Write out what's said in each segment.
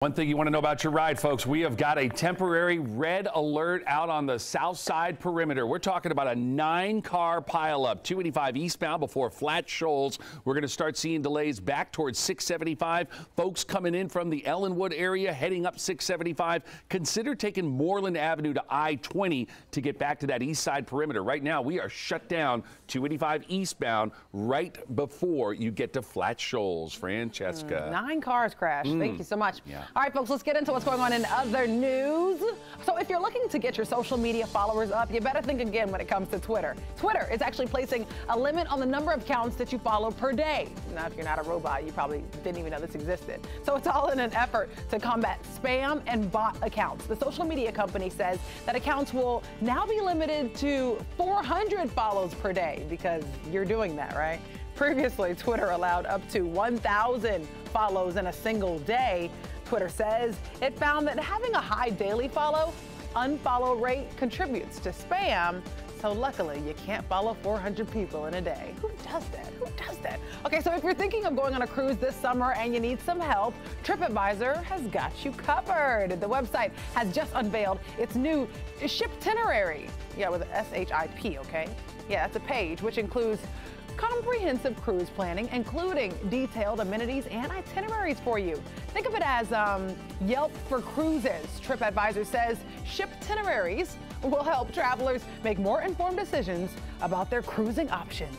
One thing you want to know about your ride, folks, we have got a temporary red alert out on the south side perimeter. We're talking about a 9-car pileup, 285 eastbound before Flat Shoals. We're going to start seeing delays back towards 675. Folks coming in from the Ellenwood area, heading up 675. Consider taking Moreland Avenue to I-20 to get back to that east side perimeter. Right now, we are shut down 285 eastbound right before you get to Flat Shoals. Francesca. 9 cars crashed. Thank you so much. Yeah. All right, folks, let's get into what's going on in other news. So if you're looking to get your social media followers up, you better think again when it comes to Twitter. Twitter is actually placing a limit on the number of accounts that you follow per day. Now, if you're not a robot, you probably didn't even know this existed. So it's all in an effort to combat spam and bot accounts. The social media company says that accounts will now be limited to 400 follows per day because you're doing that, right? Previously, Twitter allowed up to 1,000 follows in a single day. Twitter says it found that having a high daily unfollow rate contributes to spam. So luckily, you can't follow 400 people in a day. Who does that? Who does that? Okay, so if you're thinking of going on a cruise this summer and you need some help, TripAdvisor has got you covered. The website has just unveiled its new Shiptinerary. Yeah, with S-H-I-P, okay? Yeah, that's a page which includes comprehensive cruise planning, including detailed amenities and itineraries for you. Think of it as Yelp for cruises. TripAdvisor says Shiptinerary will help travelers make more informed decisions about their cruising options.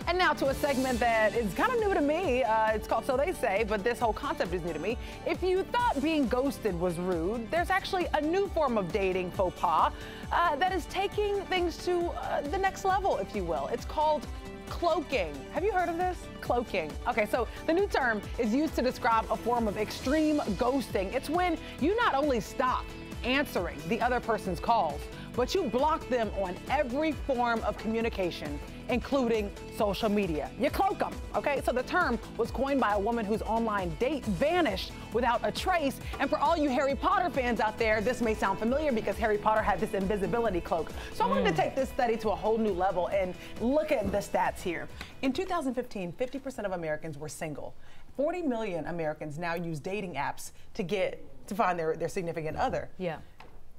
And now to a segment that is kind of new to me. It's called So They Say, but this whole concept is new to me. If you thought being ghosted was rude, there's actually a new form of dating faux pas that is taking things to the next level, if you will. It's called cloaking. Have you heard of this? Cloaking. Okay, so the new term is used to describe a form of extreme ghosting. It's when you not only stop answering the other person's calls, but you block them on every form of communication, including social media. You cloak them, okay? So the term was coined by a woman whose online date vanished without a trace. And for all you Harry Potter fans out there, this may sound familiar because Harry Potter had this invisibility cloak. So I wanted to take this study to a whole new level and look at the stats here. In 2015, 50% of Americans were single. 40 million Americans now use dating apps to find their significant other. Yeah.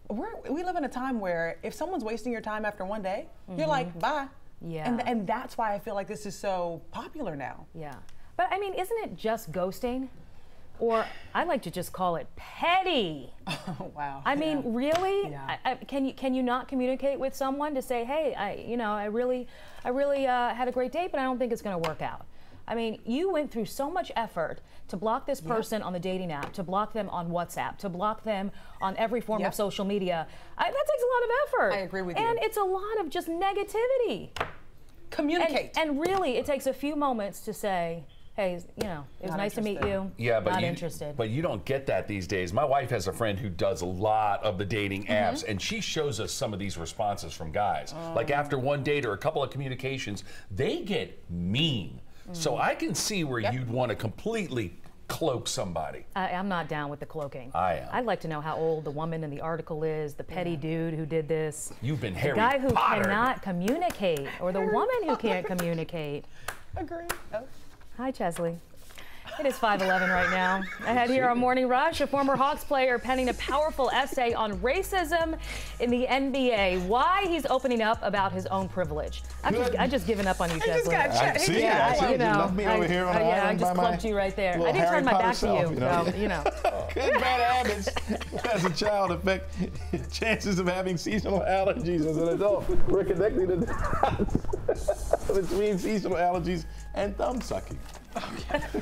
We live in a time where if someone's wasting your time after one day, you're like, bye. Yeah. And that's why I feel like this is so popular now. Yeah. But I mean, isn't it just ghosting? Or I like to just call it petty. Oh, wow. I mean, really? Yeah. Can you not communicate with someone to say, hey, I really had a great date, but I don't think it's going to work out. I mean, you went through so much effort to block this person on the dating app, to block them on WhatsApp, to block them on every form of social media. That takes a lot of effort. I agree with you. And it's a lot of just negativity. Communicate. And really, it takes a few moments to say, hey, it was nice to meet you. Yeah, but not interested. But you don't get that these days. My wife has a friend who does a lot of the dating apps, and she shows us some of these responses from guys. Like after one date or a couple of communications, they get mean. So I can see where you'd want to completely cloak somebody. I'm not down with the cloaking. I am. I'd like to know how old the woman in the article is, the petty dude who did this. You've been Harry Potter. The guy who Pottered. cannot communicate, or the woman who can't communicate. Agree. Oh. Hi, Chesley. It is 5:11 right now. Ahead here on Morning Rush, a former Hawks player penning a powerful essay on racism in the NBA. Why he's opening up about his own privilege. I've just given up on you, Chesley. I see, Yeah, I you left me over here on the I island just by clumped you right there. I little didn't turn Harry my Potter back self, to you, you know? so, Good bad habits as a child affect chances of having seasonal allergies as an adult. We're connecting the dots between seasonal allergies and thumb sucking.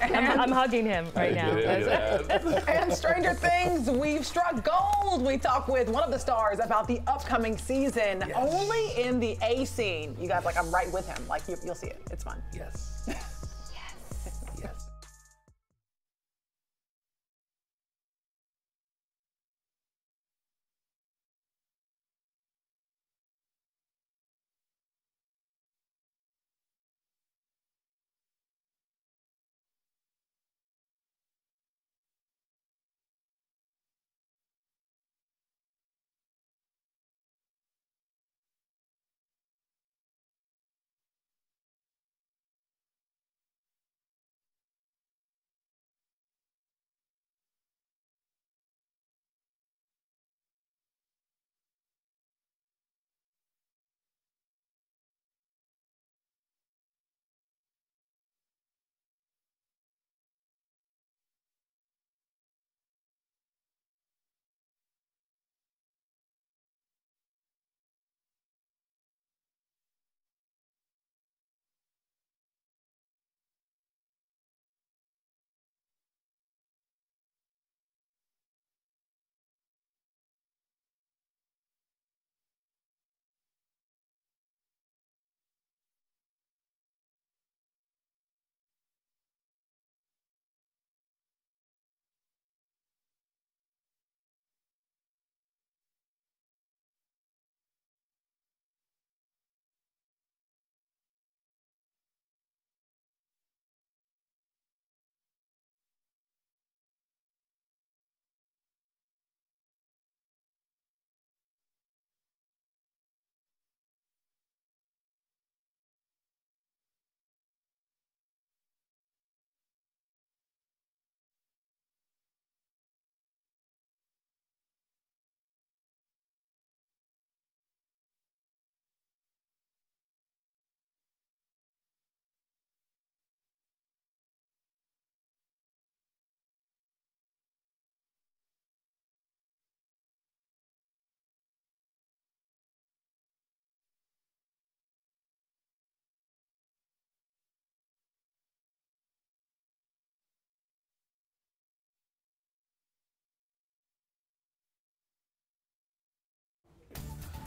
I'm hugging him right now. And Stranger Things, we've struck gold. We talk with one of the stars about the upcoming season, only in the A scene. You guys, I'm right with him. You'll see it. It's fun. Yes.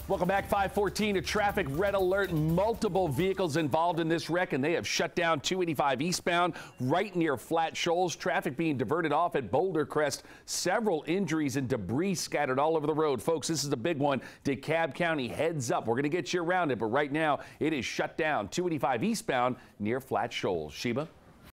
Welcome back. 5:14, a traffic red alert. Multiple vehicles involved in this wreck, and they have shut down 285 eastbound right near Flat Shoals. Traffic being diverted off at Boulder Crest. Several injuries and debris scattered all over the road. Folks, this is a big one. DeKalb County, heads up. We're going to get you around it, but right now it is shut down. 285 eastbound near Flat Shoals. Sheba?